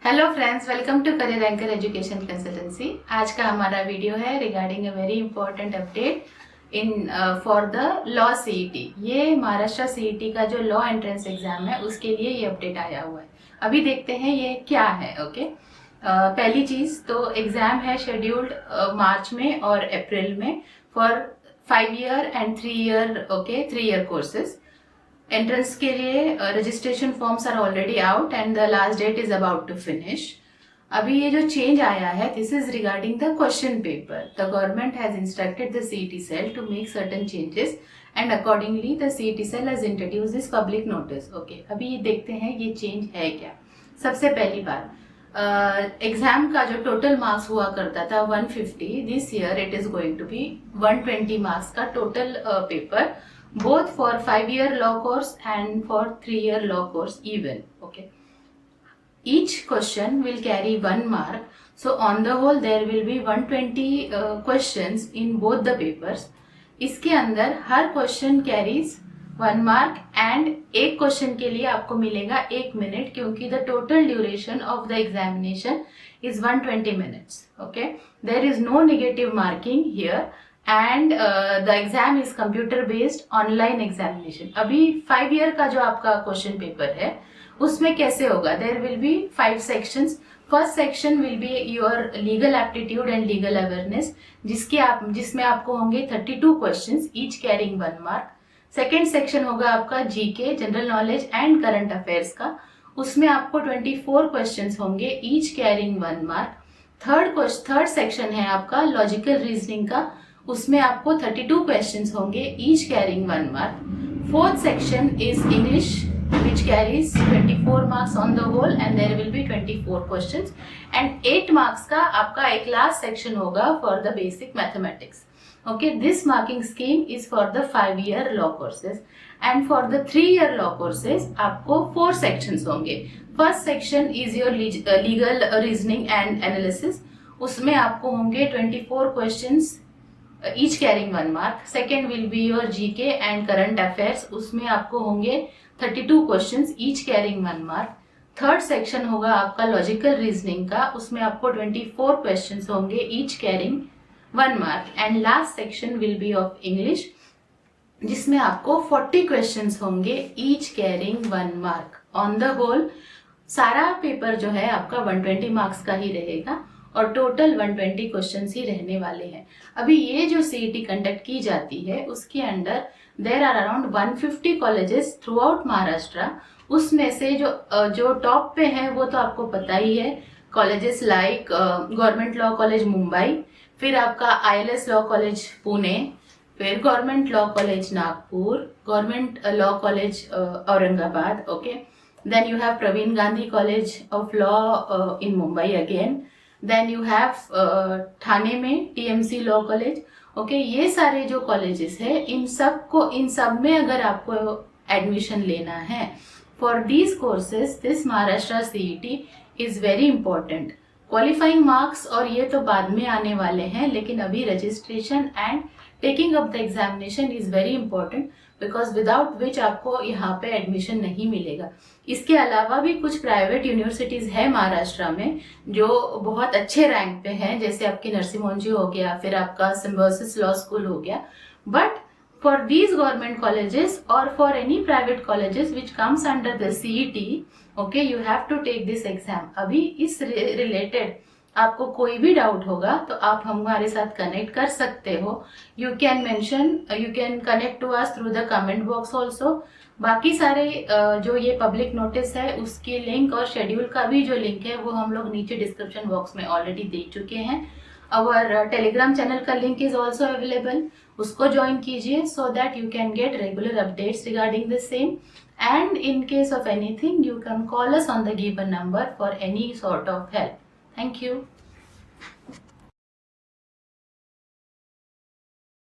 Hello friends, welcome to career anchor education consultancy. आज का हमारा वीडियो है regarding a very important update in for the law CET. ये Maharashtra CET का जो लॉ एंट्रेंस एग्जाम है उसके लिए ये अपडेट आया हुआ है। अभी देखते हैं ये क्या है। ओके, पहली चीज तो एग्जाम है शेड्यूल्ड मार्च में और अप्रैल में for 5 year and 3 year. Okay, 3 year courses. Entrance के लिए registration forms are already out and the last date is about to finish. अभी ये जो चेंज आया है, this is regarding the question paper. The government has instructed the CET cell to make certain changes and accordingly the CET cell has introduce this public notice. Okay, अभी ये देखते हैं ये चेंज है क्या। सबसे पहली बात, एग्जाम का जो टोटल मार्क्स हुआ करता था 150, this year it is going to be 120 marks का total paper, both for 5-year law course and for 3-year law course even. Okay, each question will carry 1 mark, so on the whole there will be 120 questions in both the papers. इसके अंदर हर question carries 1 mark and एक question के लिए आपको मिलेगा 1 minute, क्योंकि the total duration of the examination is 120 minutes. Okay, there is no negative marking here and the exam is computer based online examination. अभी 5 ईयर का जो आपका क्वेश्चन पेपर है उसमें कैसे होगा, there will be 5 sections. First section will be your legal aptitude and legal awareness, जिसमें आपको होंगे 32 questions, each carrying 1 mark. Second section होगा आपका GK, general knowledge and current affairs का, उसमें आपको 24 क्वेश्चंस होंगे, each carrying 1 mark. Third section है आपका लॉजिकल रीजनिंग का, उसमें आपको 32 क्वेश्चंस होंगे, each carrying 1 mark. Fourth section is English which carries 24 marks on the whole and there will be 24 questions and 8 marks का आपका एक लास्ट सेक्शन होगा for the basic mathematics. Okay, this marking scheme is for the 5-year law courses and for the 3-year law courses आपको 4 sections होंगे. First section is your legal reasoning and analysis, उसमें आपको होंगे 24 questions, each carrying 1 mark. Second will be your GK and current affairs, उसमें आपको होंगे 32 questions, each carrying 1 mark. Third section होगा आपका लॉजिकल रीजनिंग का, उसमें आपको 24 क्वेश्चंस होंगे, each carrying 1 mark. And last section will be of English, जिसमें आपको 40 क्वेश्चंस होंगे, each carrying 1 mark. On the whole सारा पेपर जो है आपका 120 मार्क्स का ही रहेगा और टोटल 120 क्वेश्चंस ही रहने वाले हैं. अभी ये जो सीईटी कंडक्ट की जाती है उसके under there are around 150 colleges throughout Maharashtra. उसमें से जो टॉप पे है वो तो आपको पता ही है, colleges like government law college Mumbai, फिर आपका ILS लॉ कॉलेज पुणे, फिर government law college Nagpur, government law college Aurangabad. Okay, then you have Pravin Gandhi college of law in Mumbai again. Then you have Thane में TMC लॉ कॉलेज. ओके, ये सारे जो कॉलेजेस है इन सब में अगर आपको एडमिशन लेना है for these courses, this Maharashtra CET is very important. Qualifying marks और ये तो बाद में आने वाले हैं, लेकिन अभी registration and taking up the examination is very important, because without which आपको यहाँ पे एडमिशन नहीं मिलेगा. इसके अलावा भी कुछ प्राइवेट यूनिवर्सिटीज है महाराष्ट्र में जो बहुत अच्छे रैंक पे हैं, जैसे आपकी नरसिंह मोहन जी हो गया, फिर आपका सिम्बोसिस लॉ स्कूल हो गया. But for these government colleges और for any private colleges which comes under the CET, okay, you have to take this exam. अभी इस रिलेटेड आपको कोई भी डाउट होगा तो आप हमारे साथ कनेक्ट कर सकते हो. You can connect to us through the comment box also. बाकी सारे जो ये पब्लिक नोटिस है उसके लिंक और शेड्यूल का भी जो लिंक है वो हम लोग नीचे डिस्क्रिप्शन बॉक्स में ऑलरेडी दे चुके हैं. और टेलीग्राम चैनल का लिंक इज ऑल्सो अवेलेबल, उसको ज्वाइन कीजिए so that you can get regular updates regarding the same. And in case of anything, you can call us on the given number for any sort of help. Thank you.